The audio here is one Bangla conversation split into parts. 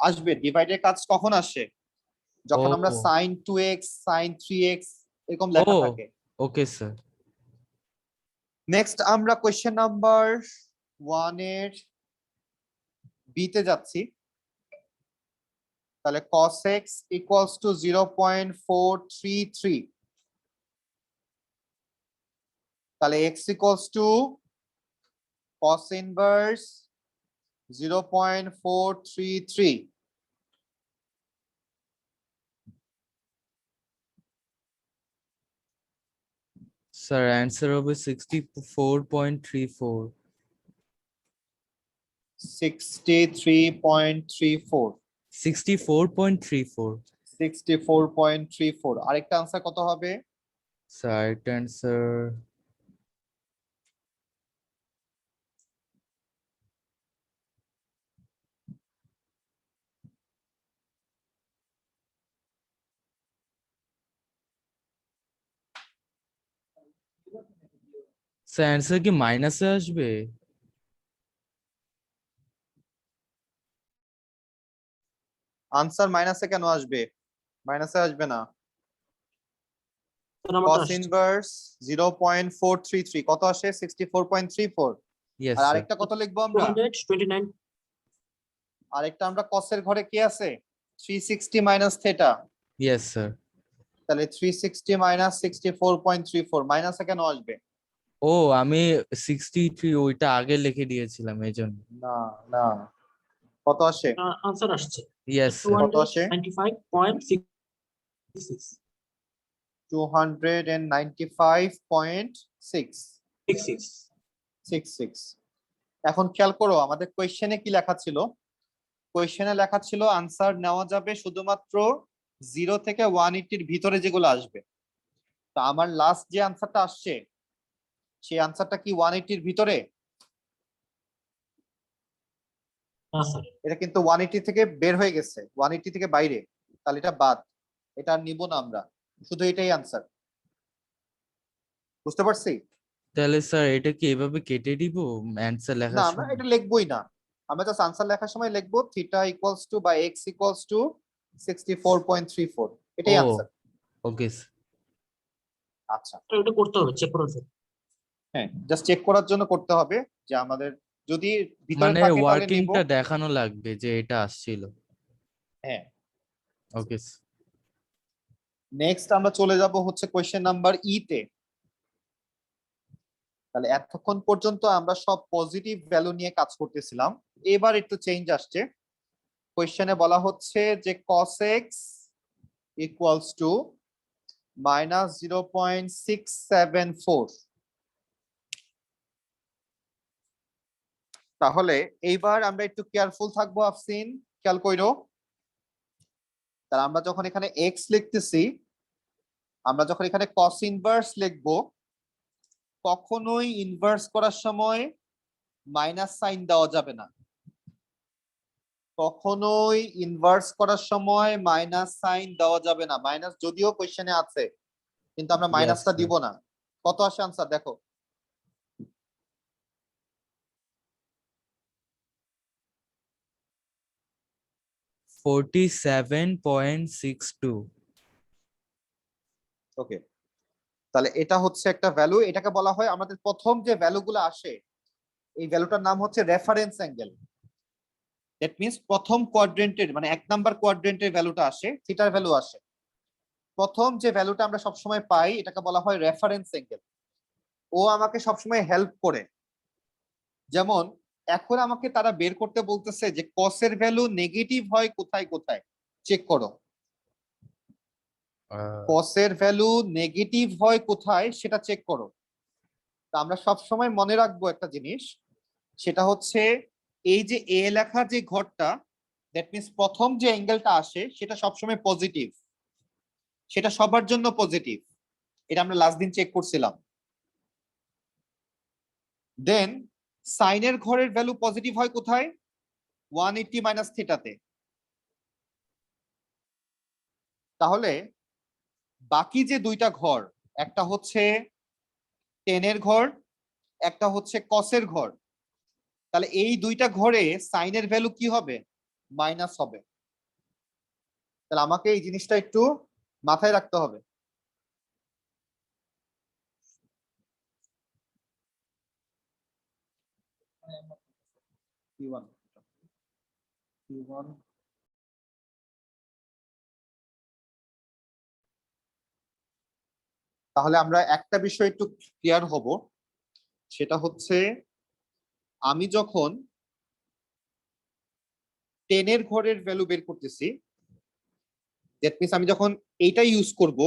আসবে, ডিভাইডের কাজ কখন আসে? যখন আমরা ও sin 2x sin 3x এরকম লেখা ও থাকে। Okay sir. নেক্সট আমরা কোয়েশ্চেন নাম্বার 1 এর বি তে যাচ্ছি। তাহলে cos x equals to 0.433, তাহলে x equals to cos inverse 0.433। Sir answer হবে 64.34। 63.34। 64.34। 64.34। আরেকটা আনসার কত হবে? স্যার এটা অ্যান্সার স্যার অ্যান্সার কি মাইনাসে আসবে? আনসার মাইনাসে কেন আসবে? মাইনাসে আসবে না। তো নাম্বারটা cos আসছে inverse 0.433 কত আসে? 64.34। ইয়েস আর স্যার। আরেকটা কত লিখবো আমরা? 229। আরেকটা আমরা cos এর ঘরে কি আছে? 360 মাইনাস থেটা। Yes sir. তাহলে 360 মাইনাস 64.34 মাইনাসে কেন আসবে? ও আমি 63 ওইটা আগে লিখে দিয়েছিলাম এই জন্য। না না, কত আসে? আনসার আসছে ইয়েস স্যার। কত আসে? 295.66। 295.66। এখন খেয়াল করো আমাদের কোয়েশ্চেনে কি লেখা ছিল। কোয়েশ্চেনে লেখা ছিল আনসার নেওয়া যাবে শুধুমাত্র 0 থেকে 180 ভিতরে যেগুলো আসবে। তো আমার লাস্ট যে আনসারটা আসছে সেই আনসারটা কি 180 ভিতরে? না স্যার। এটা কিন্তু 180 থেকে বের হয়ে গেছে, 180 থেকে বাইরে। তাহলে এটা বাদ, এটা আর নিব না আমরা, শুধু এটাই আনসার। বুঝতে পারছি? তাহলে স্যার এটা কি এভাবে কেটে দিব অ্যান্সার না, লেখার আমরা সময়? এটা লিখবোই না। আমরা জাস্ট আনসার লেখার সময় লিখবো থিটা ইকুয়ালস টু বা এক্স ইকুয়ালস টু 64.34, এটাই ও আনসার। ওকে। আচ্ছা, তো এটা করতে হবে, চেক করার জন্য। হ্যাঁ জাস্ট চেক করার জন্য করতে হবে যে আমাদের যদি ভিতরে মানে থাকে তাহলে নিব। ওয়ার্কিংটা দেখানো লাগবে যে এটা আসছিল। হ্যাঁ। ওকে। নেক্সট আমরা চলে যাব হচ্ছে কোয়েশ্চেন নাম্বার ই তে। তাহলে এতক্ষণ পর্যন্ত আমরা সব পজিটিভ ভ্যালু নিয়ে কাজ করতেছিলাম, এবার একটু চেঞ্জ আসছে। কোয়েশ্চেনে বলা হচ্ছে যে cos x equals to minus 0.674। তাহলে এইবার আমরা একটু কেয়ারফুল থাকবো আফসিন, খেয়াল কইরো। তাহলে আমরা যখন এখানে x লিখতেছি, আমরা যখন এখানে cos ইনভার্স লিখবো, কখনোই ইনভার্স করার সময় মাইনাস সাইন দেওয়া যাবে না। কখনোই ইনভার্স করার সময় মাইনাস সাইন দেওয়া যাবে না। মাইনাস যদিও কোশ্চেনে আছে, কিন্তু আমরা ইয়েস মাইনাসটা স্যার। দিব না। কত আসে আনসার দেখো? $47.62। ওকে, তাহলে এটা হচ্ছে একটা ভ্যালু। এটাকে বলা হয় আমাদের প্রথম যে ভ্যালুগুলো আসে, এই ভ্যালুটার নাম হচ্ছে রেফারেন্স অ্যাঙ্গেল। দ্যাট মিন্স প্রথম কোয়াড্রেন্টের মানে 1 নাম্বার কোয়াড্রেন্টের ভ্যালুটা আসে, থিটার ভ্যালু আসে। প্রথম যে ভ্যালুটা আমরা সবসময় পাই এটাকে বলা হয় রেফারেন্স অ্যাঙ্গেল। ও আমাকে সবসময় হেল্প করে। যেমন এখন আমাকে তারা বের করতে বলতেছে যে cos এর ভ্যালু নেগেটিভ হয় কোথায় কোথায়, চেক করো। cos এর ভ্যালু নেগেটিভ হয় কোথায় সেটা চেক করো। তা আমরা সব সময় মনে রাখবো একটা জিনিস, সেটা হচ্ছে এই যে এ লেখা যে ঘরটা, দ্যাট মিন্স প্রথম যে অ্যাঙ্গেলটা আসে সেটা সবসময় পজিটিভ, সেটা সবার জন্য পজিটিভ। এটা আমরা লাস্ট দিন চেক করছিলাম। দেন সাইনের ঘরের ভ্যালু পজিটিভ হয় কোথায়? 180 মাইনাস থিটাতে। তাহলে বাকি যে দুইটা ঘর, একটা হচ্ছে টেনের ঘর, একটা হচ্ছে কসের ঘর, তাহলে এই দুইটা ঘরে সাইনের ভ্যালু কি হবে? মাইনাস হবে। তাহলে আমাকে এই জিনিসটা একটু মাথায় রাখতে হবে। Q1 Q1 তাহলে আমরা একটা বিষয় একটু ক্লিয়ার হব, সেটা হচ্ছে আমি যখন 10 এর ঘরের ভ্যালু বের করতেছি, দ্যাট মিন্স আমি যখন এইটা ইউজ করব,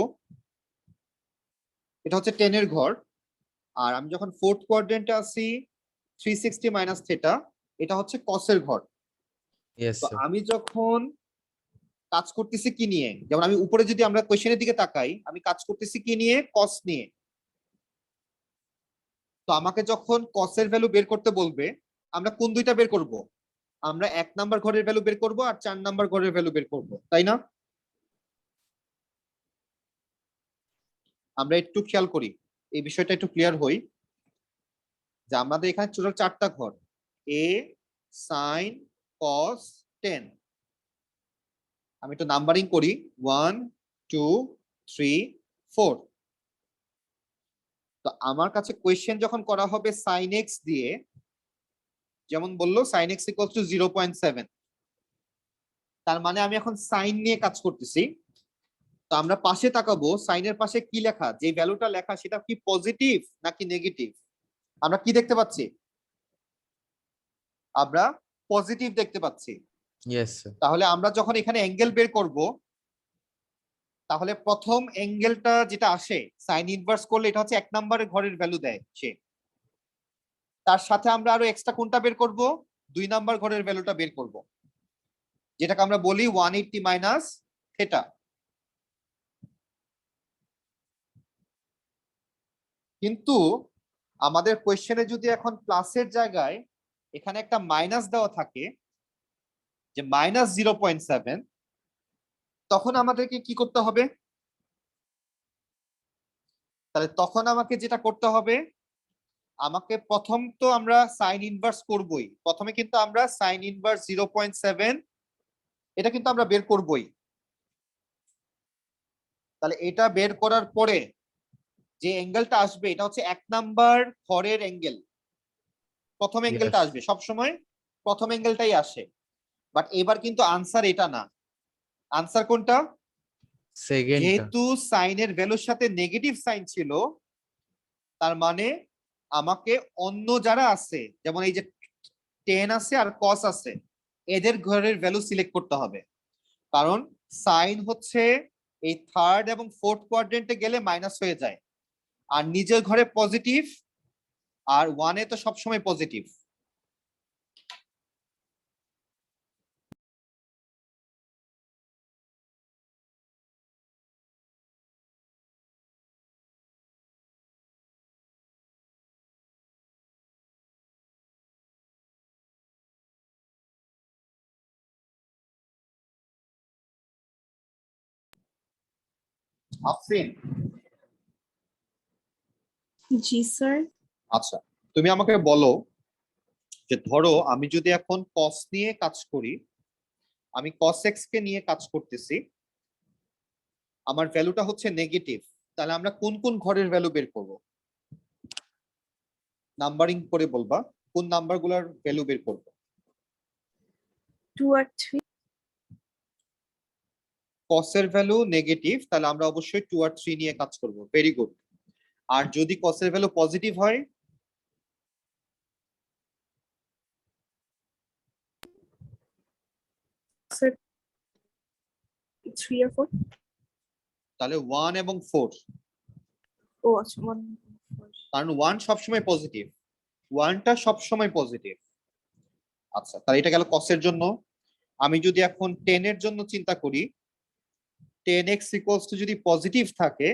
এটা হচ্ছে 10 এর ঘর, আর আমি যখন ফোর্থ কোয়াড্রেন্টে আছি 360 মাইনাস থিটা, এটা হচ্ছে কসের ঘর। ইয়েস তো স্যার। আমি যখন কাজ করতেছি কি নিয়ে, যেমন আমি উপরে যদি আমরা কোশ্চেনের দিকে তাকাই, আমি কাজ করতেছি কি নিয়ে, কস নিয়ে। তো আমাকে যখন কসের ভ্যালু বের করতে বলবে, আমরা কোন দুইটা বের করব? আমরা 1 নাম্বার ঘরের ভ্যালু বের করব আর 4 নাম্বার ঘরের ভ্যালু বের করব, তাই না? আমরা একটু খেয়াল করি, এই বিষয়টা একটু ক্লিয়ার হই, যে আমাদের এখানে টোটাল 4টা ঘর, এ সাইন কস 10। আমি একটু নাম্বারিং করি, 1 2 3 4। তো আমার কাছে কোয়েশ্চেন যখন করা হবে সাইন এক্স দিয়ে, যেমন বললো সাইন এক্স ইকুয়াল টু 0.7, তার মানে আমি এখন সাইন নিয়ে কাজ করতেছি। তো আমরা পাশে তাকাবো, সাইনের পাশে কি লেখা, যে ভ্যালুটা লেখা সেটা কি পজিটিভ নাকি নেগেটিভ। আমরা কি দেখতে পাচ্ছি? আমরা পজিটিভ দেখতে পাচ্ছি। Yes sir. তাহলে আমরা যখন এখানে অ্যাঙ্গেল বের করব, তাহলে প্রথম অ্যাঙ্গেলটা যেটা আসে সাইন ইনভার্স করলে, এটা হচ্ছে 1 নম্বরের ঘরের ভ্যালু দেয় সে। তার সাথে আমরা আরো এক্সট্রা কোনটা বের করব? 2 নাম্বার ঘরের ভ্যালুটা বের করব, যেটাকে আমরা বলি 180 মাইনাস থিটা। কিন্তু আমাদের কোশ্চেনে যদি এখন প্লাসের জায়গায় এখানে একটা মাইনাস দেওয়া থাকে, যে মাইনাস 0.7, তখন আমাদেরকে কি করতে হবে? তাহলে তখন আমাকে যেটা করতে হবে, আমাকে প্রথম তো আমরা সাইন ইনভার্স করবই, প্রথমে কিন্তু আমরা সাইন ইনভার্স 0.7 এটা কিন্তু আমরা বের করবই। তাহলে এটা বের করার পরে যে অ্যাঙ্গেলটা আসবে, এটা হচ্ছে 1 নাম্বার ঘরের অ্যাঙ্গেল। প্রথম অ্যাঙ্গেলটা Yes. আসবে সবসময়, প্রথম অ্যাঙ্গেলটাই আসে। বাট এবার কিন্তু আনসার এটা না, আনসার কোনটা? সেকেন্ডটা। যেহেতু সাইনের ভ্যালুর সাথে নেগেটিভ সাইন ছিল, তার মানে আমাকে অন্য যারা আছে, যেমন এই যে 10 আছে আর কস আছে, এদের ঘরের ভ্যালু সিলেক্ট করতে হবে। কারণ সাইন হচ্ছে এই থার্ড এবং ফোর্থ কোয়াড্রেন্টে গেলে মাইনাস হয়ে যায়, আর নিজের ঘরে পজিটিভ, আর ওয়ানে তো সবসময় পজিটিভ। আফরিন, জি স্যার। আচ্ছা তুমি আমাকে বলো, যে ধরো আমি যদি এখন কস নিয়ে কাজ করি, আমি কস এক্স কে নিয়ে কাজ করতেছি, আমার ভ্যালুটা হচ্ছে নেগেটিভ, তাহলে আমরা কোন কোন ঘরের ভ্যালু বের করব? নাম্বারিং করে বলবা কোন নাম্বারগুলোর ভ্যালু বের করব। 2 আর 3। কসের ভ্যালু নেগেটিভ, তাহলে আমরা অবশ্যই 2 আর 3 নিয়ে কাজ করব। Very good. আর যদি কসের ভ্যালু পজিটিভ হয়, স্যার 3 আর 4। তাহলে 1 এবং 4। ও আচ্ছা 1 কারণ 1 সবসময় পজিটিভ, 1টা সবসময় পজিটিভ। আচ্ছা তাহলে এটা গেল কসের জন্য। আমি যদি এখন 10 এর জন্য চিন্তা করি, 10x ইকুয়ালস টু যদি পজিটিভ থাকে,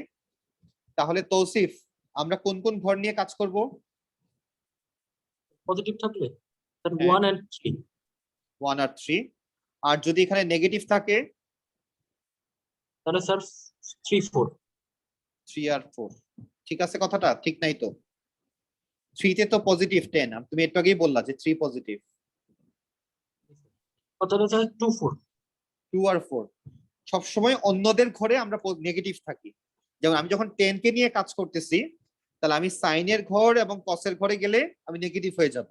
তাহলে তৌসিফ আমরা কোন কোন ঘর নিয়ে কাজ করব? পজিটিভ থাকলে স্যার হ্যাঁ। 1 and 3। 1 আর 3। আর যদি এখানে নেগেটিভ থাকে, তাহলে স্যার 3 4। 3 আর 4। ঠিক আছে, কথাটা ঠিক নাই তো? 3 তে তো পজিটিভ 10, আর তুমি একটু আগেই বললা যে 3 পজিটিভ। তাহলে স্যার 2 4। 2 আর 4। সবসময় অন্যদের ঘরে আমরা নেগেটিভ থাকি। যেমন আমি যখন 10 কে নিয়ে কাজ করতেছি, তাহলে আমি সাইনের ঘর এবং কসের ঘরে গেলে আমি নেগেটিভ হয়ে যাব।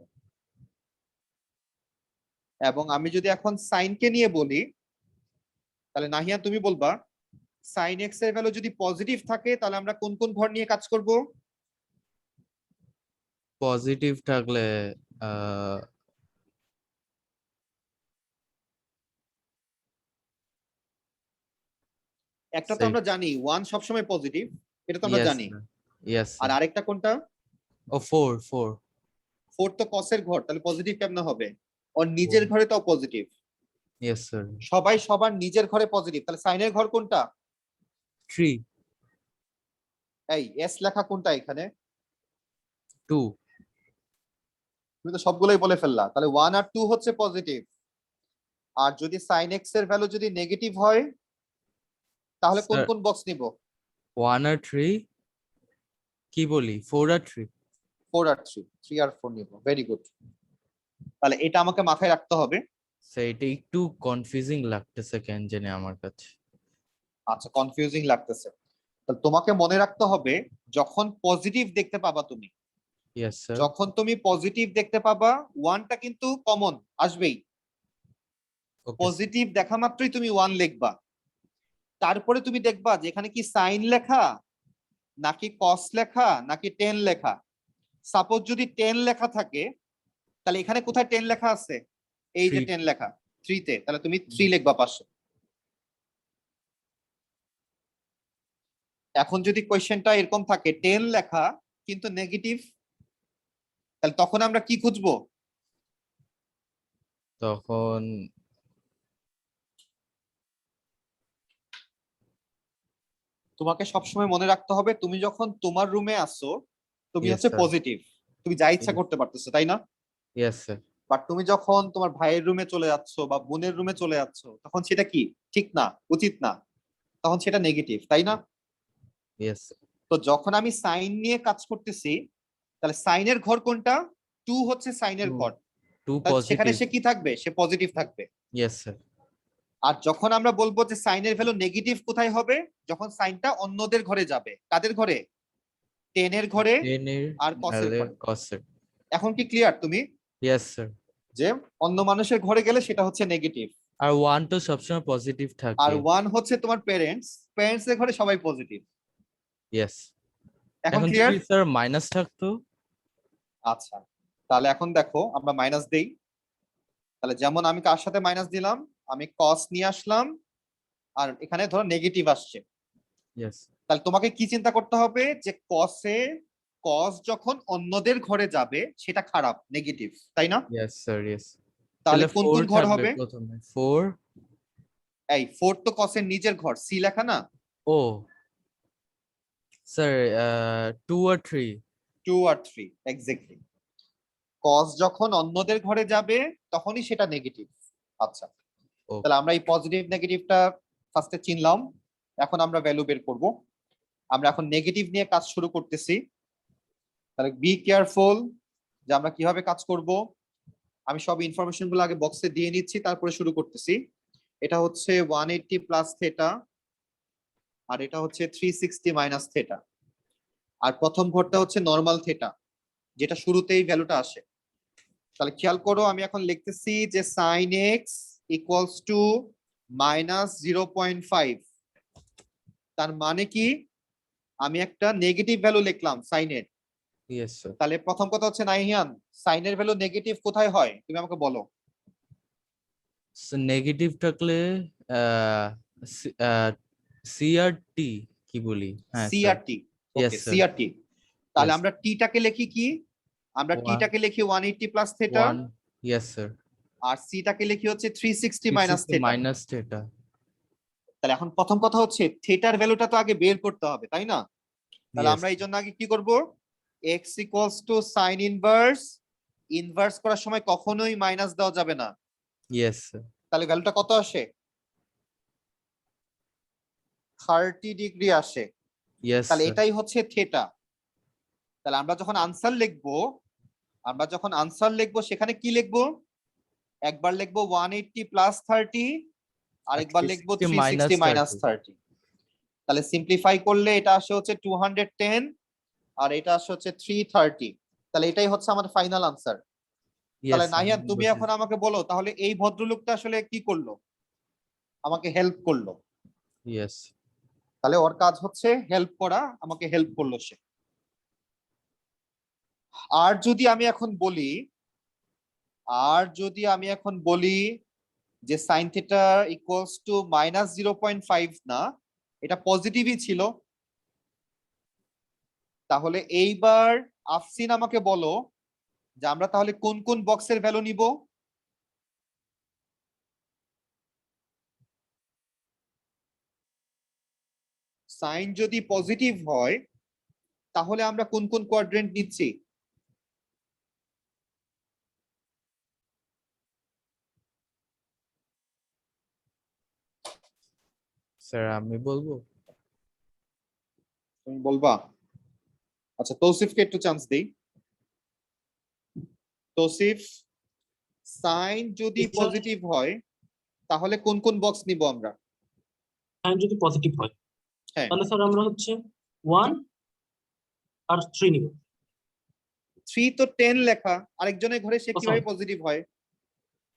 এবং আমি যদি এখন সাইনকে নিয়ে বলি, তাহলে নাহিয়া তুমি বলবা সাইন এক্স এর ভ্যালু যদি পজিটিভ থাকে তাহলে আমরা কোন কোন ঘর নিয়ে কাজ করব? পজিটিভ থাকলে আহ একটা তো Same. আমরা জানি 1 সবসময় পজিটিভ, এটা তো আমরা yes জানি। sir. yes আর sir. আরেকটা কোনটা? ও 4 4 তো কসের ঘর, তাহলে পজিটিভ কেমনে হবে? ওর নিজের ঘরে তো পজিটিভ। yes sir. সবাই সবার নিজের ঘরে পজিটিভ, তাহলে সাইনের ঘর কোনটা? 3 এই এস লেখা কোনটা এখানে? 2 তুমি তো সবগুলোই বলে ফেললা, তাহলে 1 আর 2 হচ্ছে পজিটিভ। আর যদি সাইন এক্স এর ভ্যালু যদি নেগেটিভ হয় তাহলে কোন Sir, কোন বক্স নিব? 1 আর 3 কি বলি 4 আর 3 4 আর 3, 3 আর 4 নিব। Very good. তাহলে এটা আমাকে মাথায় রাখতে হবে। এটা একটু কনফিউজিং লাগতেছে কেন জানি আমার কাছে। আচ্ছা, কনফিউজিং লাগতেছে, তাহলে তোমাকে মনে রাখতে হবে যখন পজিটিভ দেখতে পাবা তুমি, yes sir. যখন তুমি পজিটিভ দেখতে পাবা, ওয়ানটা কিন্তু কমন আসবেই। okay sir. পজিটিভ দেখা মাত্রই তুমি 1 লিখবা। তারপরে তুমি দেখবা যে এখানে কি সাইন লেখা নাকি কস লেখা নাকি 10 লেখা। সাপোজ যদি 10 লেখা থাকে তাহলে এখানে কোথায় 10 লেখা আছে? এই যে 3 10 লেখা 3 তে, তাহলে তুমি 3 লিখবা পাশে। এখন যদি কোয়েশ্চেনটা এরকম থাকে 10 লেখা কিন্তু নেগেটিভ, তাহলে তখন আমরা কি খুঁজবো? তখন তোমাকে সবসময় মনে রাখতে হবে তুমি যখন তোমার রুমে আসো তুমি yes হচ্ছে sir. পজিটিভ, তুমি যা ইচ্ছা Yes. করতে পারতেছো, তাই না? yes sir. বাট তুমি যখন তোমার ভাইয়ের রুমে চলে যাচ্ছ বা বোনের রুমে চলে যাচ্ছ তখন সেটা কি ঠিক না, উচিত না, তখন সেটা নেগেটিভ, তাই না? yes sir. তো যখন আমি সাইন নিয়ে কাজ করতেছি তাহলে সাইনের ঘর কোনটা? 2 হচ্ছে সাইনের 2 ঘর, 2 তাহলে সেখানে positive সে কি থাকবে? সে পজিটিভ থাকবে। yes sir. আর যখন আমরা বলবো যে সাইনের ভ্যালু নেগেটিভ কোথায় হবে? যখন সাইনটা অন্যদের ঘরে যাবে। কাদের ঘরে? 10 এর ঘরে 10 এর আর কসের ঘরে। cos এর এখন কি ক্লিয়ার তুমি yes sir. যে অন্য মানুষের ঘরে গেলে সেটা হচ্ছে নেগেটিভ, আর 1 তো সবসময় পজিটিভ আর থাকে 1 হচ্ছে তোমার প্যারেন্টস এর ঘরে সবাই পজিটিভ। yes. এখন এখন ক্লিয়ার? যদি স্যার মাইনাস থাকতো আচ্ছা, তাহলে এখন দেখো আমরা মাইনাস দেই। তাহলে যেমন আমি কার সাথে মাইনাস দিলাম, আমি কস নিয়ে আসলাম আর এখানে ধরো নেগেটিভ আসছে, yes তাহলে তোমাকে কি চিন্তা করতে হবে যে কস যখন অন্যদের ঘরে যাবে সেটা খারাপ, নেগেটিভ, তাই না? yes sir yes. তাহলে কোন 4 কোন ঘর থাকবে হবে? প্রথমে 4 এই 4 তো কসের নিজের ঘর, সি লেখা না? ও স্যার 2 আর 3 2 আর 3 এক্স্যাক্টলি। কস যখন অন্যদের ঘরে যাবে তখনই সেটা নেগেটিভ। আচ্ছা, Okay. তাহলে আমরা এই পজিটিভ নেগেটিভটা ফার্স্টে চিনলাম, এখন আমরা ভ্যালু বের করব। আমরা এখন নেগেটিভ নিয়ে কাজ শুরু করতেছি, তাহলে বি কেয়ারফুল যে আমরা কিভাবে কাজ করব। আমি সব ইনফরমেশন গুলো আগে বক্সে দিয়ে নিচ্ছি, তারপরে শুরু করতেছি। এটা হচ্ছে 180 প্লাস থেটা আর এটা হচ্ছে 360 মাইনাস থেটা, আর প্রথম ঘরটা হচ্ছে নর্মাল থেটা যেটা শুরুতেই ভ্যালুটা আসে। তাহলে খেয়াল করো আমি এখন লিখতেছি যে সাইন এক্স ইকুয়ালস টু -0.5, তার মানে কি আমি একটা নেগেটিভ ভ্যালু লিখলাম সাইনের। yes sir. তাহলে প্রথম কথা হচ্ছে নাইহিয়ান, সাইনের ভ্যালু নেগেটিভ কোথায় হয় তুমি আমাকে বলো? নেগেটিভ থাকলে সিআরটি কি বলি হ্যাঁ সি স্যার আর টি। yes ওকে, sir. সি আর টি। তাহলে yes আমরা টিটাকে লিখি কি? আমরা টিটাকে লিখি 180 প্লাস থেটা 1 yes sir. আর সিটাকে লিখি হচ্ছে 360 মাইনাস 360 থেটা। মাইনাস থেটা তাহলে এখন প্রথম কথা হচ্ছে থেটার ভ্যালুটা তো আগে বের করতে হবে, তাই না? তাহলে yes আমরা এই জন্য আগে কি করব, x equals to sign inverse, inverse করার সময় কখনোই মাইনাস দেওয়া যাবে না। yes sir. তাহলে ভ্যালুটা কত আসে? 30 ডিগ্রি আসে। yes তাহলে sir. এটাই হচ্ছে থেটা। তাহলে আমরা যখন আনসার লিখবো সেখানে কি লিখবো? একবার লিখবো 180 প্লাস 30 আরেকবার লিখবো 360 360 মাইনাস 30। তাহলে সিম্পলিফাই করলে এটা আসে হচ্ছে 210 আর এটা আসে হচ্ছে 330। তাহলে এটাই হচ্ছে আমাদের ফাইনাল আনসার। তাহলে নাহিয়ান তুমি এখন আমাকে বলো তাহলে এই ভদ্রলোকটা আসলে কি করলো, আমাকে হেল্প করলো। ইয়েস তাহলে ওর কাজ হচ্ছে হেল্প করা, আমাকে হেল্প করলো সে। আর যদি আমি এখন বলি যে সাইন থিটা ইকুয়ালস টু -0.5 না, এটা পজিটিভই ছিল, তাহলে এইবার আফসিন আমাকে বলো যে আমরা তাহলে কোন কোন বক্সের ভ্যালু নিব। সাইন যদি পজিটিভ হয় তাহলে আমরা কোন কোন কোয়াড্রেন্ট নিচ্ছি। স্যার আমি বলবো। তুমি বলবা? আচ্ছা তৌসিফকে একটু চান্স দেই। তৌসিফ, সাইন যদি Yes, sir. পজিটিভ হয় তাহলে কোন কোন বক্স নিব আমরা? সাইন যদি পজিটিভ হয় হ্যাঁ, তাহলে স্যার আমরা হচ্ছে 1 আর 3 নিব। 3 তো 10 লেখা, আরেকজনের ঘরে সে আচ্ছা। কিভাবে পজিটিভ হয়?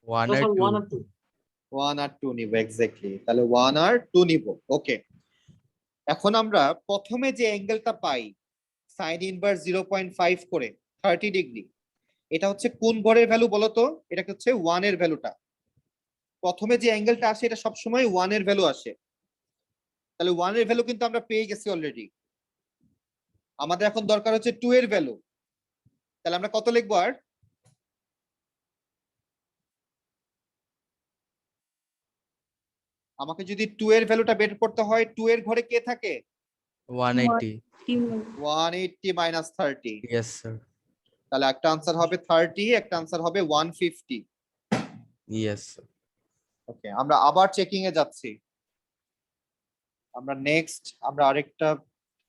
1 আর স্যার 2 1 আর 2। 1 আর 2 নিব, এক্স্যাক্টলি। তাহলে 1 আর 2 নিব। ওকে, এখন আমরা প্রথমে যে অ্যাঙ্গেলটা পাই সাইন ইনভার্স 0.5 করে 30 ডিগ্রি, এটা হচ্ছে কোন ঘরের ভ্যালু বলো তো? এটা হচ্ছে 1 এর ভ্যালুটা। প্রথমে যে অ্যাঙ্গেলটা আসে এটা সবসময় 1 এর ভ্যালু আসে। তাহলে 1 এর ভ্যালু কিন্তু আমরা পেয়ে গেছি অলরেডি। আমাদের এখন দরকার হচ্ছে 2 এর ভ্যালু। তাহলে আমরা কত লিখবো? আর আমাকে যদি 2 এর ভ্যালুটা বের করতে হয়, 2 এর ঘরে কে থাকে? 180 180 মাইনাস 30। ইয়েস স্যার তাহলে একটা আনসার হবে 30, একটা আনসার হবে 150। ইয়েস ওকে, আমরা আবার চেকিং এ যাচ্ছি। আমরা আরেকটা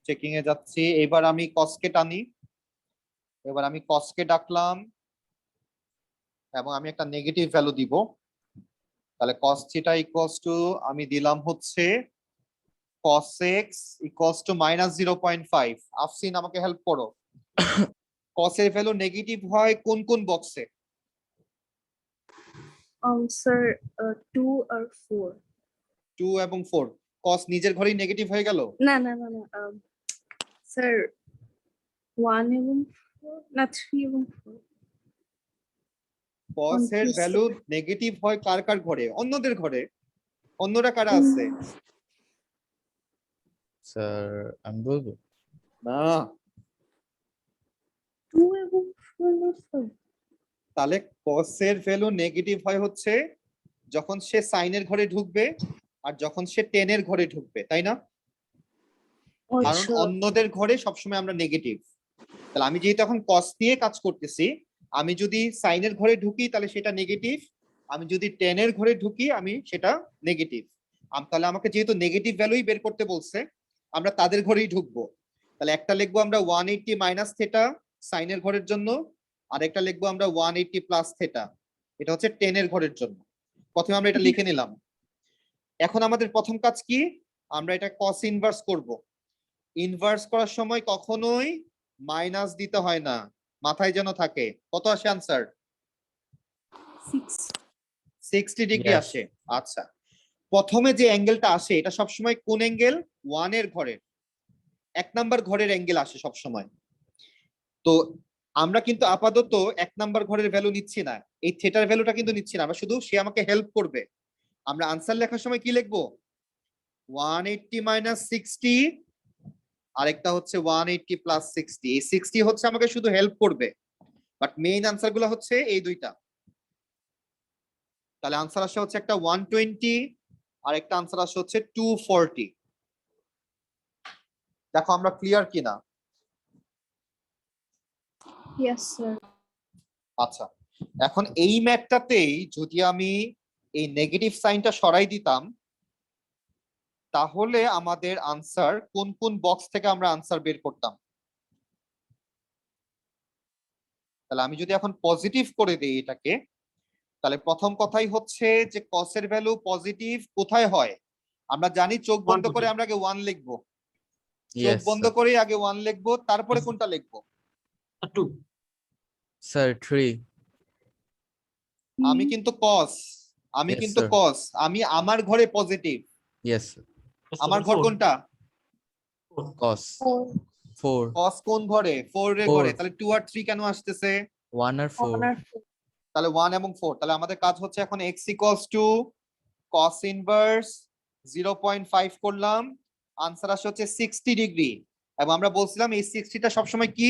চেকিং এ যাচ্ছি। এবার আমি কসকে টানি। এবার আমি কসকে ডাকলাম এবং আমি একটা নেগেটিভ ভ্যালু দিব। তাহলে cos থিটা ইকুয়ালস টু আমি দিলাম হচ্ছে cos x ইকুয়ালস টু -0.5। আফসিন আমাকে হেল্প করো। cos এর ভ্যালু নেগেটিভ হয় কোন কোন বক্সে? Sir, 2 or 4. 2 এবং 4। cos নিজের ঘরেই নেগেটিভ হয়ে গেল। না না না না স্যার 1 এবং 4 না 3 এবং 4 cos এর Confused. ভ্যালু নেগেটিভ হয় কার কার ঘরে? অন্যদের ঘরে। অন্যরা কারা আছে? স্যার আমি বলবো। না, 2 এবং 4 না স্যার। তাহলে cos এর ভ্যালু নেগেটিভ হয় হচ্ছে যখন সে সাইনের ঘরে ঢুকবে আর যখন সে টেনের ঘরে ঢুকবে, তাই না? কারণ আচ্ছা অন্যদের ঘরে সবসময় আমরা নেগেটিভ। তাহলে আমি যেহেতু এখন cos নিয়ে কাজ করতেছি, আমি যদি সাইনের ঘরে ঢুকি তাহলে সেটা নেগেটিভ, আমি যদি টেনের ঘরে ঢুকি আমি সেটা নেগেটিভ। তাহলে আমাকে যেহেতু নেগেটিভ ভ্যালুই বের করতে বলছে, আমরা তাদের ঘরেই ঢুকবো। তাহলে একটা লিখবো আমরা 180 মাইনাস থেটা সাইনের ঘরের জন্য, আর একটা লিখবো আমরা 180 প্লাস থেটা, এটা হচ্ছে টেনের ঘরের জন্য। প্রথমে আমরা এটা লিখে নিলাম। এখন আমাদের প্রথম কাজ কি? আমরা এটা cos ইনভার্স করব। ইনভার্স করার সময় কখনোই মাইনাস দিতে হয় না, মাথায় যেন থাকে। কত আসে আনসার? 6 60 degree Yes. আসে। আচ্ছা, প্রথমে যে অ্যাঙ্গেলটা আসে এটা সবসময় কোন অ্যাঙ্গেল? 1 এর ঘরের, 1 নাম্বার ঘরের অ্যাঙ্গেল আসে সবসময়। তো আমরা কিন্তু আপাতত 1 নাম্বার ঘরের ভ্যালু নিচ্ছি না, এই থিটার ভ্যালুটা কিন্তু নিচ্ছি না, আমরা শুধু সে আমাকে হেল্প করবে। আমরা আনসার লেখার সময় কি লিখবো? 180 মাইনাস 60, আরেকটা হচ্ছে 180 প্লাস 60। এই 60 হচ্ছে আমাকে শুধু হেল্প করবে, বাট মেইন আনসার গুলো হচ্ছে এই দুইটা। তাহলে আনসার আসে হচ্ছে একটা 120 আর একটা আনসার আসে হচ্ছে 240। দেখো আমরা ক্লিয়ার কিনা? Yes sir. আচ্ছা, এখন এই ম্যাথটাতেই যদি আমি এই নেগেটিভ সাইনটা সরাই দিতাম তাহলে আমাদের আনসার কোন কোন বক্স থেকে আমরা আনসার বের করতাম? তাহলে আমি যদি এখন পজিটিভ করে দিই এটাকে, তাহলে প্রথম কথাই হচ্ছে যে cos এর ভ্যালু পজিটিভ কোথায় হয়? আমরা জানি চোখ One বন্ধ করে positive. আমরা আগে 1 লিখবো, চোখ Yes, বন্ধ sir. করে আগে 1 লিখবো, তারপরে Yes. কোনটা লিখবো? 2. Sir, 3. আমি কিন্তু cos, আমি Yes, কিন্তু sir. cos, আমি আমার ঘরে পজিটিভ, Yes, sir. Yes, আমার sir. ঘর 4. কোনটা? 4. Cos. 4. cos কোন ঘরে? 4 এর ঘরে। 4. তাহলে 2 আর 3 কেন আসতেছে? 1 or 4. তাহলে 1 এবং 4। তাহলে আমাদের কাজ হচ্ছে এখন x equals to cos inverse 0.5 করলাম, আনসার আসে হচ্ছে 60 ডিগ্রি। এবং আমরা বলছিলাম এই 60টা সবসময় কি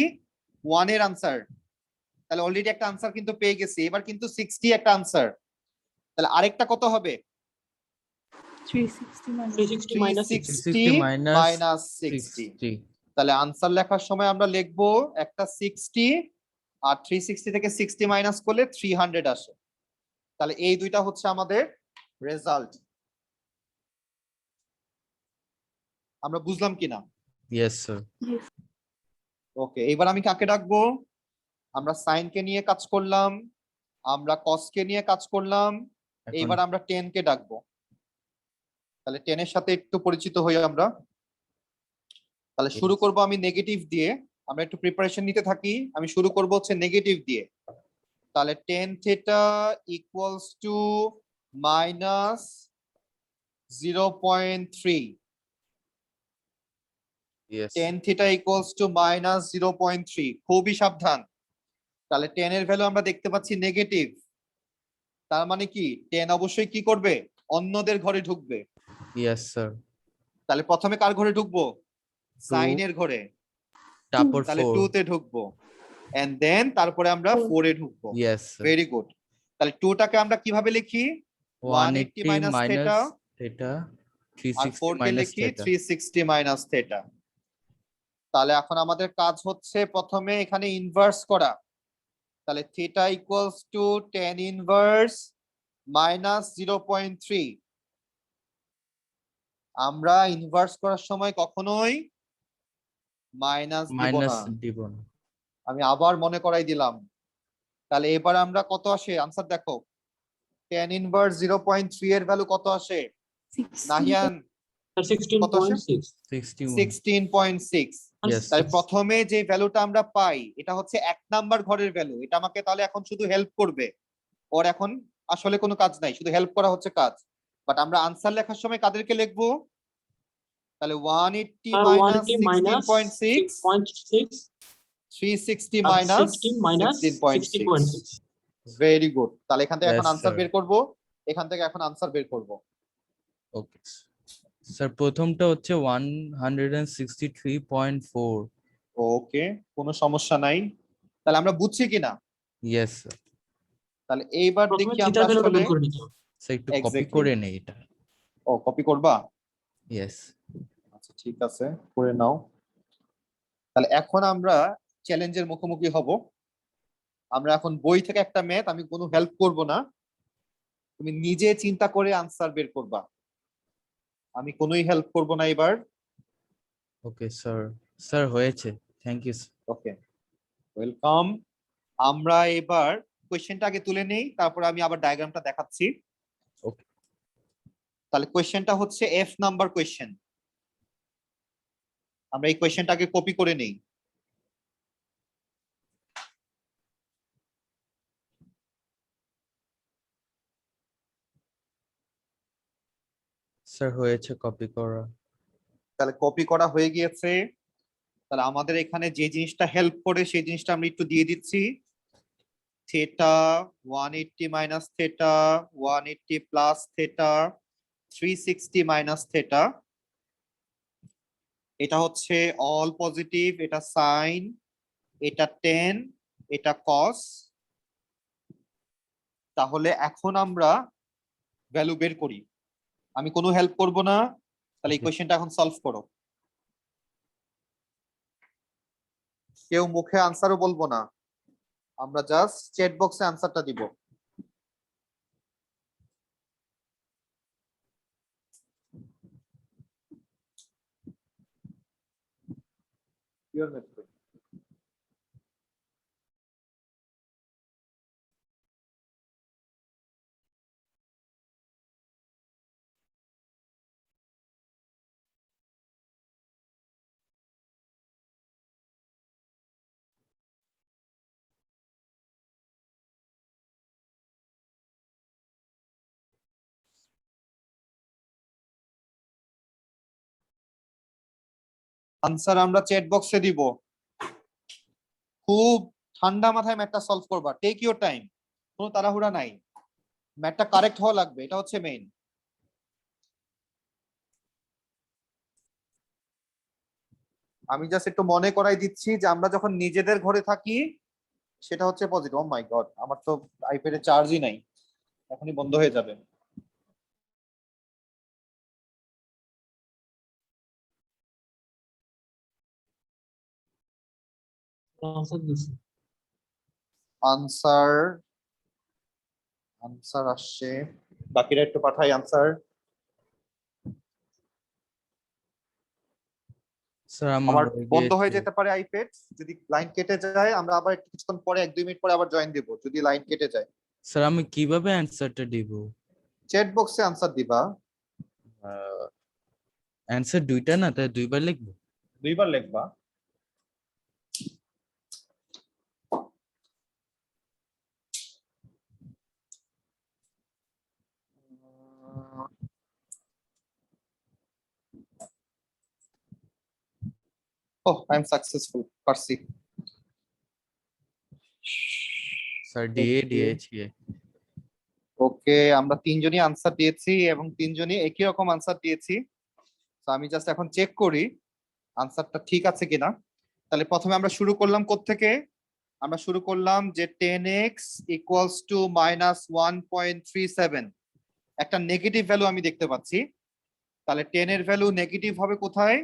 1 এর আনসার। তাহলে অলরেডি একটা আনসার কিন্তু পেয়ে গেছি, এবার কিন্তু 60 একটা আনসার। তাহলে আরেকটা কত হবে? 360 minus 360 minus 60. 360 360 minus minus 60। 60. তাহলে আনসার লেখার সময় আমরা লিখবো একটা 60 আর 360 থেকে 60 মাইনাস করলে 300 আসে। তাহলে এই দুইটা হচ্ছে আমাদের রেজাল্ট। আমরা বুঝলাম কিনা? Yes, sir. Yes. ওকে, এবার আমি কাকে ডাকবো? আমরা সাইন কে নিয়ে কাজ করলাম, আমরা কস কে নিয়ে কাজ করলাম, এখন এইবার আমরা টেন কে ডাকবো। তাহলে টেনের সাথে একটু পরিচিত হই আমরা। তাহলে শুরু Yes. করব আমি নেগেটিভ দিয়ে, আমরা একটু প্রিপারেশন নিতে থাকি। আমি শুরু করব হচ্ছে নেগেটিভ দিয়ে। তাহলে tan theta equals to minus 0.3, Yes. Tan theta equals to minus 0.3। খুবই সাবধান। তাহলে টেন এর ভ্যালু আমরা দেখতে পাচ্ছি নেগেটিভ, তার মানে কি টেন অবশ্যই কি করবে? অন্যদের ঘরে ঢুকবে। Yes, sir. তাহলে প্রথমে কার ঘরে ঢুকবো? সাইনের ঘরে। তারপর তাহলে 4. 2 তে ঢুকবো, এন্ড দেন তারপরে আমরা 4 এ ঢুকবো। Yes, sir. Very good. তাহলে 2 টাকে আমরা কিভাবে লিখি? 180 180 মাইনাস থিটা, minus theta. আর 4 360 কে minus লিখি theta. 360 minus theta. তাহলে এখন আমাদের কাজ হচ্ছে প্রথমে এখানে ইনভার্স করা। তাহলে theta equals to tan inverse minus 0.3। আমরা ইনভার্স করার সময় কখনোই মাইনাস দিব Minus না, দিব না। আমি আবার মনে করাই দিলাম। তাহলে এবার আমরা কত আসে আনসার দেখো, tan ইনভার্স 0.3 এর ভ্যালু কত আসে? 60. নাহিয়ান Sir, কত আসে? 16.6. 61. 16.6। Yes. তাহলে প্রথমে যে ভ্যালুটা আমরা পাই এটা হচ্ছে 1 নাম্বার ঘরের ভ্যালু। এটা আমাকে তাহলে এখন শুধু হেল্প করবে, ওর এখন আসলে কোনো কাজ নাই, শুধু হেল্প করা হচ্ছে কাজ। বাট আমরা আনসার লেখার সময় কাদেরকে লিখবো? তাহলে 180 Sir, মাইনাস 180 minus 16.6, 6.6. 360 আর মাইনাস 16 minus 16.6। 16.6. Very good. তাহলে এখান থেকে এখন Yes, আনসার sir. বের করব, এখান থেকে এখন আনসার বের করব। ওকে স্যার, প্রথমটা হচ্ছে 163.4. ওকে, কোনো সমস্যা নাই। তাহলে আমরা বুঝছি কিনা? Yes sir. তাহলে এইবার প্রথমে দেখি থিটা আমরা ভ্যালুটা আসলে বের করে নিতে হবে। স্যার একটু কপি Exactly. করে নেই এটা। ও কপি করবা? ইয়েস। আচ্ছা ঠিক আছে, করে নাও। তাহলে এখন আমরা চ্যালেঞ্জের মুখোমুখি হব। আমরা এখন বই থেকে একটা ম্যাথ, আমি কোনো হেল্প করব না, তুমি নিজে চিন্তা করে আনসার বের করবা, আমি কোনোই হেল্প করব না এবার। Okay sir. স্যার হয়েছে, থ্যাংক ইউ। Okay, welcome. আমরা এবার কোশ্চেনটা আগে তুলে নেই, তারপর আমি আবার ডায়াগ্রামটা দেখাচ্ছি। ওকে। তাহলে কোশ্চেনটা হচ্ছে এফ নাম্বার কোশ্চেন। আমরা এই কোশ্চেনটাকে কপি করে নেই। স্যার হয়েছে কপি করা। তাহলে কপি করা হয়ে গিয়েছে। তাহলে আমাদের এখানে যে জিনিসটা হেল্প করে সেই জিনিসটা আমরা একটু দিয়ে দিচ্ছি। Theta 180 minus theta, 180 plus theta, 360 minus theta. এটা হচ্ছে অল পজিটিভ, এটা সাইন, এটা টেন, এটা কস। তাহলে এখন আমরা ভ্যালু বের করি, আমি কোনো হেল্প করব না। তাহলে এই Okay. কোশ্চেনটা এখন সলভ করো। কেউ মুখে আনসারও বলবো না, আমরা জাস্ট চ্যাট বক্সে আনসারটা দিব। Your method. আনসার আমরা চ্যাট বক্সে দিব। খুব ঠান্ডা মাথায় ম্যাথটা সলভ করবা, টেক ইউর টাইম, কোনো তাড়াহুড়া নাই, ম্যাথটা কারেক্ট হওয়া লাগবে, এটা হচ্ছে মেইন। আমি জাস্ট একটু মনে করাই দিচ্ছি যে আমরা যখন নিজেদের ঘরে থাকি সেটা হচ্ছে পজিটিভ। ও মাই গড, আমার তো আইপ্যাডে চার্জই নাই, এখনই বন্ধ হয়ে যাবে। আনসার দিছি। আনসার আনসার আসছে, বাকিরা একটু পাঠাই আনসার। স্যার আমার আমার হয়ে বন্ধ হয়ে গিয়েছে। যেতে পারে আইপ্যাড, যদি লাইন কেটে যায় আমরা আবার একটু কিছুক্ষণ পরে 1-2 মিনিট পরে আবার জয়েন দেব যদি লাইন কেটে যায়। স্যার আমি কিভাবে অ্যানসারটা দিব? চ্যাট বক্সে আনসার দিবা। অ্যানসার দুইটা না, তাই দুইবার লিখবো? 2বার লিখবা। ওহ, আই এম সাকসেসফুল, পারছি। স্যার ডিএ দিয়েছি। ওকে, আমরা তিনজনই আনসার দিয়েছি এবং তিনজনই একই রকম আনসার দিয়েছি। তো আমি জাস্ট এখন চেক করি আনসারটা ঠিক আছে কিনা। তাহলে প্রথমে আমরা শুরু করলাম কোত্থেকে? আমরা শুরু করলাম যে 10x ইকুয়ালস টু -1.37, একটা নেগেটিভ ভ্যালু আমি দেখতে পাচ্ছি। তাহলে 10 এর ভ্যালু নেগেটিভ হবে কোথায়?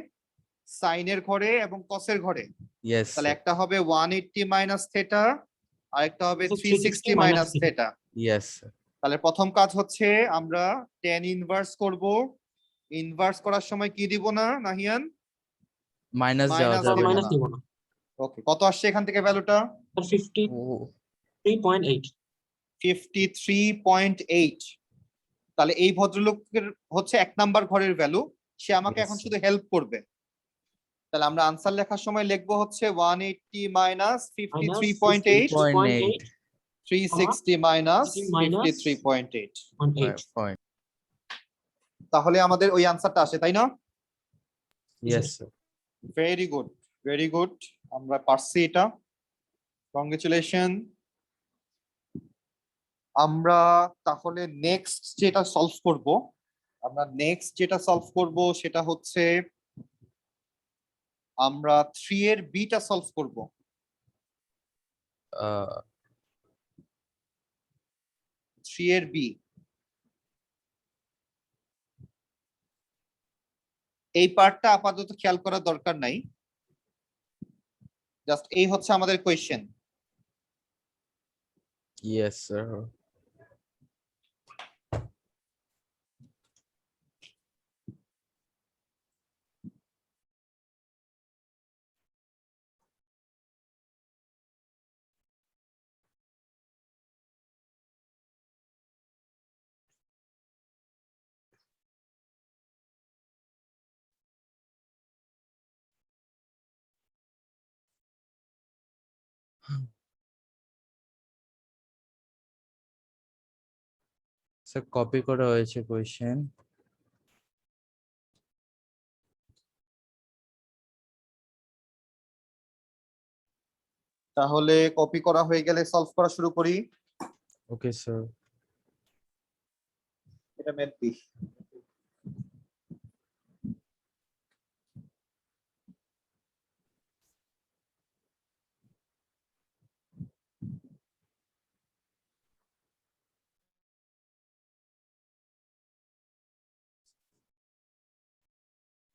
সাইনের ঘরে এবং কসের ঘরে। ইয়েস তাহলে একটা হবে 180 মাইনাস থেটা, আর একটা হবে 360 360 মাইনাস minus থেটা। ইয়েস তাহলে প্রথম কাজ হচ্ছে আমরা tan ইনভার্স করব। ইনভার্স করার সময় কি দিব না নাহিয়ান? মাইনাস যাওয়া মাইনাস স্যার যাবে দিব মাইনাস না। দিব না। ওকে, কত আসছে এখান থেকে ভ্যালুটা? স্যার 53.8। 53.8। তাহলে এই ভদ্রলোকের হচ্ছে 1 নাম্বার ঘরের ভ্যালু, সে আমাকে Yes, এখন sir. শুধু হেল্প করবে। তাহলে আমরা আনসার লেখার সময় লিখবো হচ্ছে 180 মাইনাস 53.8, 0.8 360 মাইনাস minus 53.8। 1.8। point. তাহলে আমাদের ওই আনসারটা আসে, তাই না? Yes, sir. Very good, very good, আমরা পারছি এটা, কংগ্রেচুলেশন। আমরা তাহলে নেক্সট যেটা সলভ করব সেটা হচ্ছে আমরা 3 এর বিটা সলভ করব। Uh, 3 এর বি, এই পার্টটা আপাতত খেয়াল করার দরকার নাই, জাস্ট এই হচ্ছে আমাদের question. yes, sir. Sir copy করা হয়েছে কোয়েশ্চেন। তাহলে কপি করা হয়ে গেলে সলভ করা শুরু করি। Okay sir. এটা ম্যাথ বি।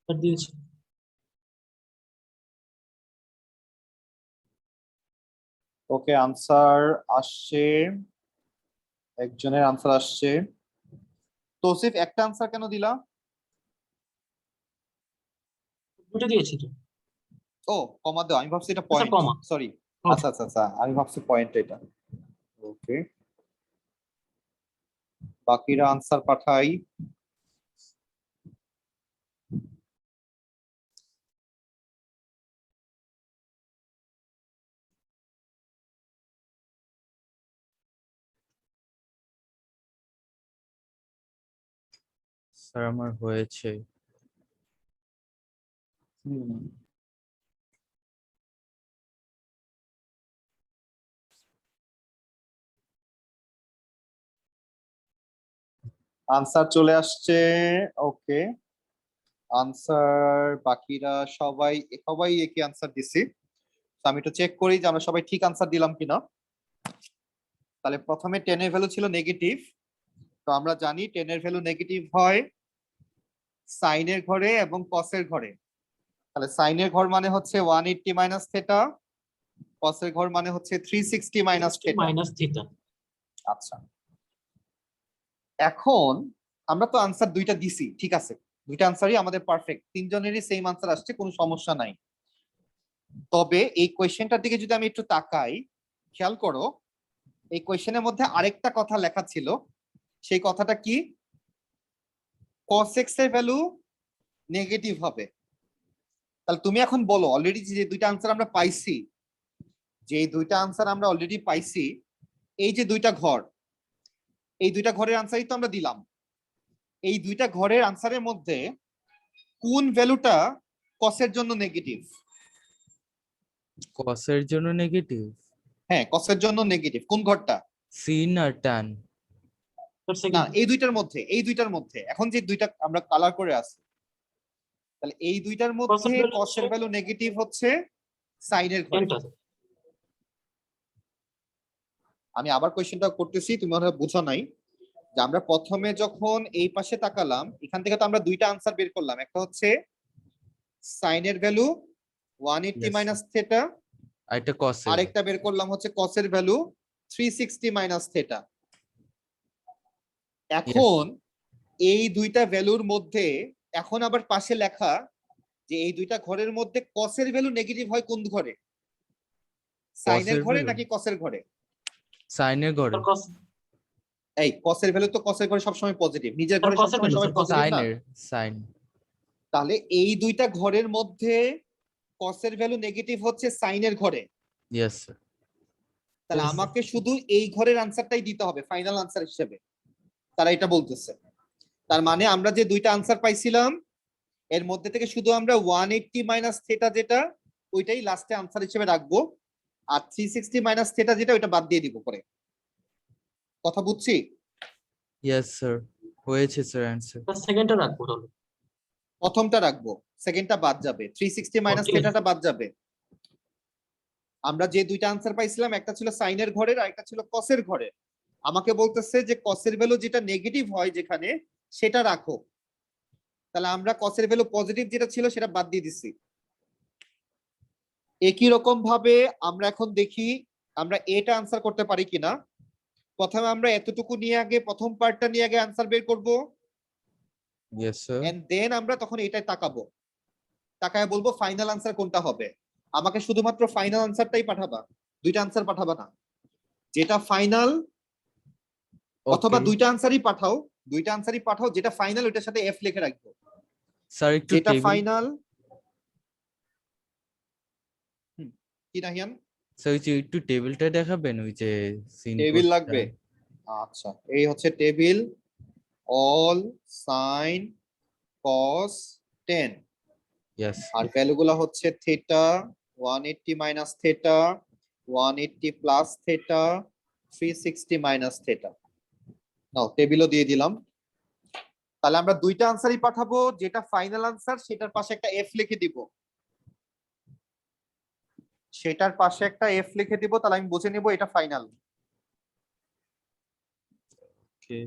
স্যার দিয়েছি। ওকে, আনসার আসছে, একজনের আনসার আসছে। তৌসিফ একটা আনসার কেন দিলা? দুটো দিয়েছি তো। ও, কমা দাও, আমি ভাবছি এটা আচ্ছা, পয়েন্ট, কমা। সরি। Okay. আচ্ছা আচ্ছা আচ্ছা, আমি ভাবছি পয়েন্ট এটা। ওকে, বাকিরা আনসার পাঠাই। স্যার আমার হয়েছে। আনসার চলে আসছে। ওকে, আনসার বাকিরা সবাই সবাই একই আনসার দিছি। তো আমি একটু চেক করি যে আমরা সবাই ঠিক আনসার দিলাম কিনা। তাহলে প্রথমে 10 এর ভ্যালু ছিল নেগেটিভ। তো আমরা জানি 10 এর ভ্যালু নেগেটিভ হয় সাইনের ঘরে এবং কসের ঘরে। তাহলে সাইনের ঘর মানে হচ্ছে 180 মাইনাস থেটা, কসের ঘর মানে হচ্ছে 360 মাইনাস থেটা। Minus theta. আচ্ছা, এখন আমরা তো আনসার দুইটা দিছি, ঠিক আছে, দুইটা আনসারই আমাদের পারফেক্ট, তিনজনেরই সেম আনসার আসছে, কোনো সমস্যা নাই। তবে এই কোয়েশ্চেনটার দিকে যদি আমি একটু তাকাই, খেয়াল করো এই কোয়েশ্চেনের মধ্যে আরেকটা কথা লেখা ছিল। সেই কথাটা কি? cos x এর ভ্যালু নেগেটিভ হবে। তাহলে তুমি এখন বলো, অলরেডি যে দুইটা আনসার আমরা পাইছি, যে দুইটা আনসার আমরা অলরেডি পাইছি, এই যে দুইটা ঘর, এই দুইটা ঘরের আনসারই তো আমরা দিলাম। এই দুইটা ঘরের আনসারের মধ্যে কোন ভ্যালুটা কসের জন্য নেগেটিভ? কসের জন্য নেগেটিভ, হ্যাঁ, কসের জন্য নেগেটিভ কোন ঘরটা? সিন আর ট্যান। না, এই দুইটার মধ্যে, এই দুইটার মধ্যে এখন যে দুইটা আমরা কালার করে আছি, তাহলে এই দুইটার মধ্যে কসের ভ্যালু নেগেটিভ হচ্ছে সাইনের ঘরে। আমি আবার কোয়েশ্চেনটা করতেছি, তুমি মনে হয় বুঝো নাই। যে আমরা প্রথমে যখন এই পাশে তাকালাম, এখান থেকে তো আমরা দুইটা আনসার বের করলাম, একটা হচ্ছে সাইনের ভ্যালু 180 Yes, মাইনাস থেটা, আর এটা কসের। আরেকটা বের করলাম হচ্ছে কসের ভ্যালু 360 মাইনাস থেটা। এখন এই দুইটা ভ্যালুর মধ্যে এখন আবার পাশে লেখা যে এই দুইটা ঘরের মধ্যে কসের ভ্যালু নেগেটিভ হয় কোন ঘরে? সাইনের কসের ঘরে ভ্যালু নাকি কসের ঘরে? সাইনের ঘরে। এই কসের ভ্যালু তো কসের ঘরে সবসময় পজিটিভ, নিজের ঘরে সবসময় সবাই পজিটিভ না। সাইনের সাইন। তাহলে এই দুইটা ঘরের মধ্যে কসের ভ্যালু নেগেটিভ হচ্ছে সাইনের ঘরে। Yes sir. তাহলে আমাকে শুধু এই ঘরের আনসারটাই দিতে হবে ফাইনাল আনসার হিসেবে, তারা এটা বলতেছে। তার মানে আমরা যে দুইটা আনসার পাইছিলাম এর মধ্যে থেকে শুধু আমরা 180 মাইনাস থেটা যেটা, ওইটাই লাস্টে আনসার হিসেবে রাখবো, আর 360 মাইনাস থেটা যেটা, ওইটা বাদ দিয়ে দিব পরে। কথা বুঝছি? ইয়েস স্যার, হয়েছে স্যার অ্যানসার। সেকেন্ডটা রাখবো তাহলে। প্রথমটা রাখবো, সেকেন্ডটা বাদ যাবে, 360 মাইনাস থেটাটা বাদ যাবে। আমরা যে দুইটা আনসার পাইছিলাম, একটা ছিল সাইনের ঘরের আর একটা ছিল কসের ঘরের। আমাকে বলতেছে যে কসের ভ্যালু যেটা নেগেটিভ হয় যেখানে, সেটা রাখো। তাহলে আমরা কসের ভ্যালু পজিটিভ যেটা ছিল সেটা বাদ দিয়ে দিচ্ছি। একই রকম ভাবে আমরা এখন দেখি আমরা এটা আনসার করতে পারি কিনা। প্রথমে আমরা এতটুকু নিয়ে আগে প্রথম পার্টটা নিয়ে আগে আনসার বের করব, ইয়েস স্যার। এন্ড দেন আমরা তখন এটাই তাকাবো, তাকায় বলবো ফাইনাল আনসার কোনটা হবে। আমাকে শুধুমাত্র ফাইনাল আনসারটাই পাঠাবা, দুইটা আনসার পাঠাবা না। যেটা ফাইনাল, অথবা দুইটা আনসারই পাঠাও, দুইটা আনসারই পাঠাও, যেটা ফাইনাল ওইটার সাথে এফ লিখে রাখবো। স্যার একটু যেটা টেবিল, ফাইনাল কি নাহিয়ান? স্যার ওই যে একটু টেবিলটা দেখাবেন, ওই যে সিন টেবিল লাগবে? আচ্ছা, এই হচ্ছে table, all sine cos 10, yes. আর ভ্যালুগুলো হচ্ছে theta 180 minus theta, 180 plus theta, 360 minus theta. Now টেবিলও দিয়ে দিলাম। তাহলে আমরা দুইটা আনসারই পাঠাবো, যেটা ফাইনাল আনসার সেটার পাশে একটা এফ লিখে দিব, সেটার পাশে একটা এফ লিখে দিব, তাহলে আমি বুঝে নিব এটা ফাইনাল। ওকে।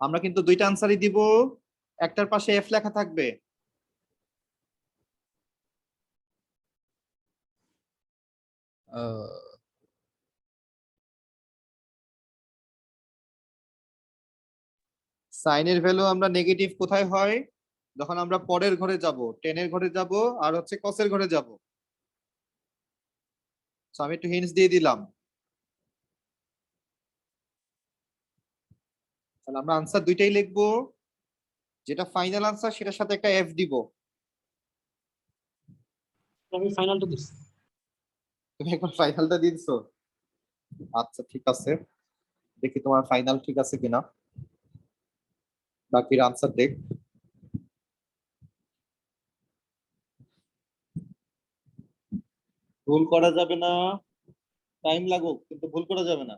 আমরা কিন্তু দুইটা আনসারই দিব, একটার পাশে এফ লেখা থাকবে। সাইনের ভ্যালু আমরা নেগেটিভ কোথায় হয়, যখন আমরা পরের ঘরে যাব, 10 এর ঘরে যাব আর হচ্ছে কসের ঘরে যাব। সো আমি একটু হিন্টস দিয়ে দিলাম। তাহলে আমরা আনসার দুইটাই লিখবো, যেটা ফাইনাল আনসার সেটার সাথে একটা এফ দিব। আমি ফাইনালটা দিচ্ছি। তুমি একবার ফাইনালটা দিয়েছো? আচ্ছা ঠিক আছে, দেখি তোমার ফাইনাল ঠিক আছে কিনা, বাকির আনসার দেখ। ভুল করা যাবে না, টাইম লাগুক কিন্তু ভুল করা যাবে না।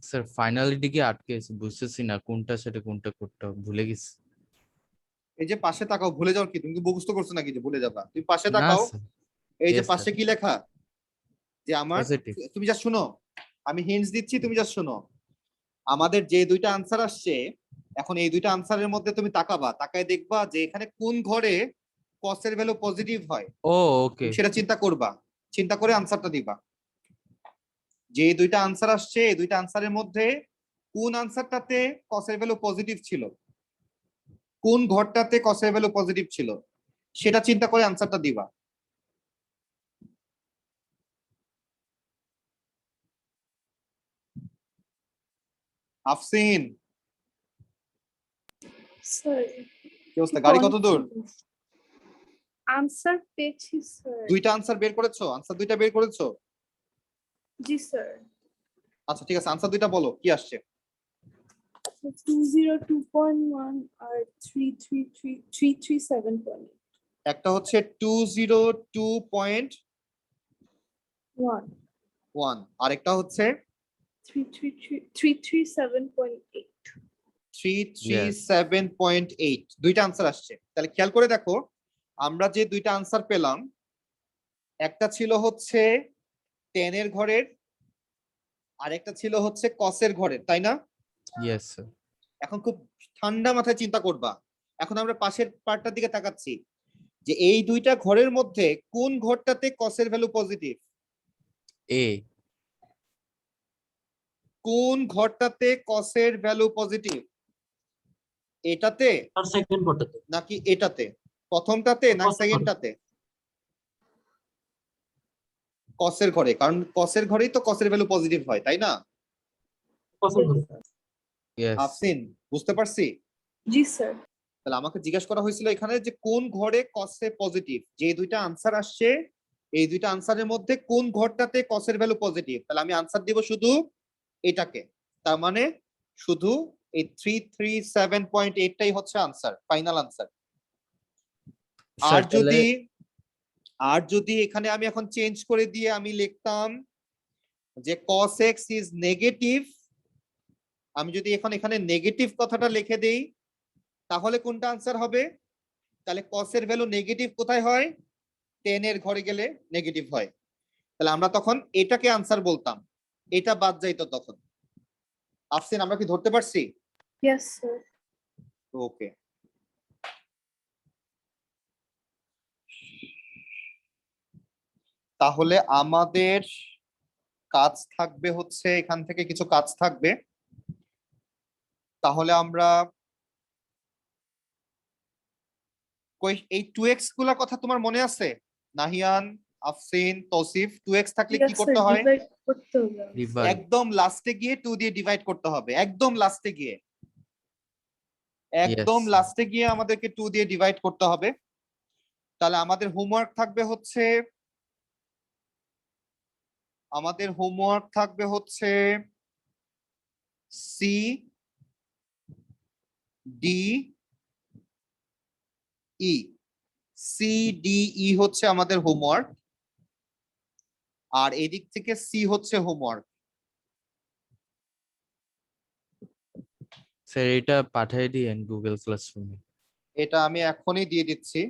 স্যার ফাইনালিটি কি আটকে আছে, বুঝতেছি না কোনটা সেটা কোনটা করতে হবে, ভুলে গেছি। এই যে পাশে তাকাও, ভুলে যাও কি? তুমি কি মুখস্থ করছো নাকি যে ভুলে যাবা? তুমি পাশে না তাকাও, স্যার, এই যে Yes, পাশে sir. কি লেখা, যে আমার, পজিটিভ। তুমি যা শুনো, আমি হিন্টস দিচ্ছি, তুমি যা শুনো। আমাদের যে দুইটা আনসার আসছে, এখন এই দুইটা আনসারের মধ্যে তুমি তাকাবা, তাকায় দেখবা যে এখানে কোন ঘরে কসের ভ্যালু পজিটিভ হয়, ও ওকে, তুমি সেটা চিন্তা করবা, চিন্তা করে আনসারটা দিবা। যে দুইটা আনসার আসছে, এই দুইটা আনসারের মধ্যে কোন আনসারটাতে কসের ভ্যালু পজিটিভ ছিল, কোন ঘরটাতে কসের ভ্যালু পজিটিভ ছিল, সেটা চিন্তা করে আনসারটা দিবা। আফসিন, স্যার কি অবস্থা? গাড়ি কত দূর? আনসার পেয়েছি স্যার। দুইটা আনসার বের করেছো? আনসার দুইটা বের করেছো? জি স্যার। আচ্ছা ঠিক আছে, আনসার দুইটা বলো কি আসছে। 202.1 আর 337.1। একটা হচ্ছে 202.1, আরেকটা হচ্ছে 337.8। 337.8। দুইটা আনসার আসছে। তাহলে খেয়াল করে দেখো, আমরা যে দুইটা আনসার পেলাম, একটা ছিল হচ্ছে 10 এর ঘরের, আরেকটা ছিল হচ্ছে কসের ঘরের, তাই না? Yes sir. এখন খুব ঠান্ডা মাথায় চিন্তা করবা। এখন আমরা পাশের পার্টটার দিকে তাকাচ্ছি, যে এই দুইটা ঘরের মধ্যে কোন ঘরটাতে কসের ভ্যালু পজিটিভ, এ। কোন ঘরটাতে কসের ভ্যালু পজিটিভ, এটাতে আর সেকেন্ড কোয়ার্টারতে নাকি এটাতে, প্রথমটাতে না কসের ঘরে। সেকেন্ডটাতে? কসের ঘরে, কারণ কসের ঘরেই তো কসের ভ্যালু পজিটিভ হয়, তাই না? কসের ঘরে। ইয়েস। আফসিন, বুঝতে পারছি? জি স্যার। তাহলে আমাকে জিজ্ঞাসা করা হয়েছিল এখানে যে কোন ঘরে কসে পজিটিভ, যে দুইটা আনসার আসছে এই দুইটা আনসারের মধ্যে কোন ঘরটাতে কসের ভ্যালু পজিটিভ, তাহলে আমি আনসার দিব শুধু এটাকে। তার মানে শুধু এই 337.8টাই হচ্ছে আনসার, ফাইনাল আনসার। আর স্যার তাহলে যদি এখানে আমি এখন চেঞ্জ করে দিয়ে আমি লিখতাম যে cos x ইজ নেগেটিভ, আমি যদি এখন এখানে নেগেটিভ কথাটা লিখে দেই, তাহলে কোনটা আনসার হবে? তাহলে cos এর ভ্যালু নেগেটিভ কোথায় হয়? 10 এর ঘরে গেলে নেগেটিভ হয়। তাহলে আমরা তখন এটাকে আনসার বলতাম, এটা বাদ যাইতো তখন। আফসিন, আমরা কি ধরতে পারছি? Yes sir. ওকে। তাহলে আমাদের কাজ থাকবে হচ্ছে, এখান থেকে কিছু কাজ থাকবে। তাহলে আমরা এই 2x গুলার কথা তোমার মনে আছে? নাহিয়ান, আফসিন, তৌসিফ, 2x থাকলে কি Yes, করতে sir, হয়? divide করতে হবে। ডিভাইড। একদম লাস্টে গিয়ে 2 দিয়ে ডিভাইড করতে হবে, একদম লাস্টে গিয়ে, একদম Yes. লাস্টে গিয়ে আমাদেরকে 2 দিয়ে ডিভাইড করতে হবে। তাহলে আমাদের হোমওয়ার্ক থাকবে হচ্ছে সি ডি ই, CDE হচ্ছে আমাদের হোমওয়ার্ক, আর এদিক থেকে সি হচ্ছে হোমওয়ার্ক। স্যার এটা পাঠিয়ে দিয়েন গুগল ক্লাসরুমে। এটা আমি এখনই দিয়ে দিচ্ছি,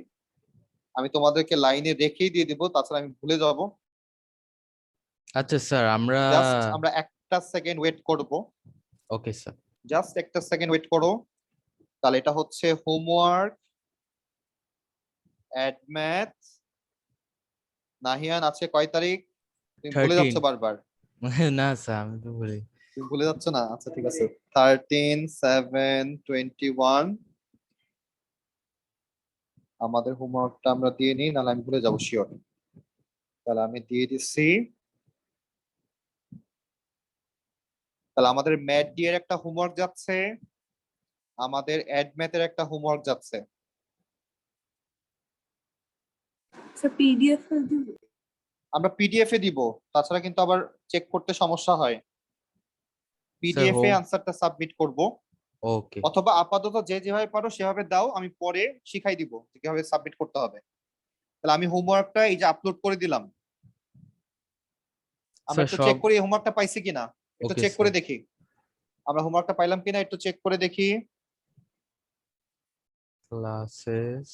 আমি তোমাদেরকে লাইনে রেখেই দিয়ে দিব, তাছাড়া আমি ভুলে যাব। আচ্ছা স্যার, আমরা জাস্ট আমরা একটা সেকেন্ড ওয়েট করব। Okay sir. জাস্ট একটা সেকেন্ড ওয়েট করো। তাহলে এটা হচ্ছে হোমওয়ার্ক অ্যাড ম্যাথ। নাহিয়ান আছে কয় তারিখ? তুমি ভুলে যাচ্ছ 13 বারবার। না স্যার আমি তো বলি তুমি ভুলে যাচ্ছ না? আচ্ছা ঠিক আছে। 13/7/21 আমাদের হোমওয়ার্কটা আমরা দিয়ে নিই, নাহলে আমি ভুলে যাবো শিওর। তাহলে আমি দিয়ে দিচ্ছি। তাহলে আমাদের ম্যাথ ডি এর একটা হোমওয়ার্ক যাচ্ছে, আমাদের অ্যাড ম্যাথের একটা হোমওয়ার্ক যাচ্ছে। স্যার পিডিএফ দিব? আমরা পিডিএফ এ দিব, তাছাড়া কিন্তু আবার চেক করতে সমস্যা হয়। পিডিএফ এ হোম আনসারটা সাবমিট করব, ওকে অথবা আপাতত যে যেভাবে পারো সেভাবে দাও, আমি পরে শিখাই দিব যে কিভাবে সাবমিট করতে হবে। তাহলে আমি হোমওয়ার্কটা এই যে আপলোড করে দিলাম। আমরা স্যার একটু সব চেক করি হোমওয়ার্কটা পাইছি কিনা, একটু ওকে চেক স্যার করে দেখি আমরা হোমওয়ার্কটা পাইলাম কিনা, একটু চেক করে দেখি। ক্লাসেস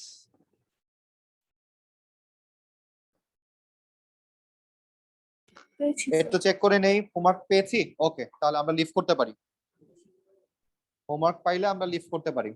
পেয়েছি একটু চেক করে নেই, হোমওয়ার্ক পেয়েছি। ওকে, তাহলে আমরা লিভ করতে পারি। হোমওয়ার্ক পাইলে আমরা লিভ করতে পারি।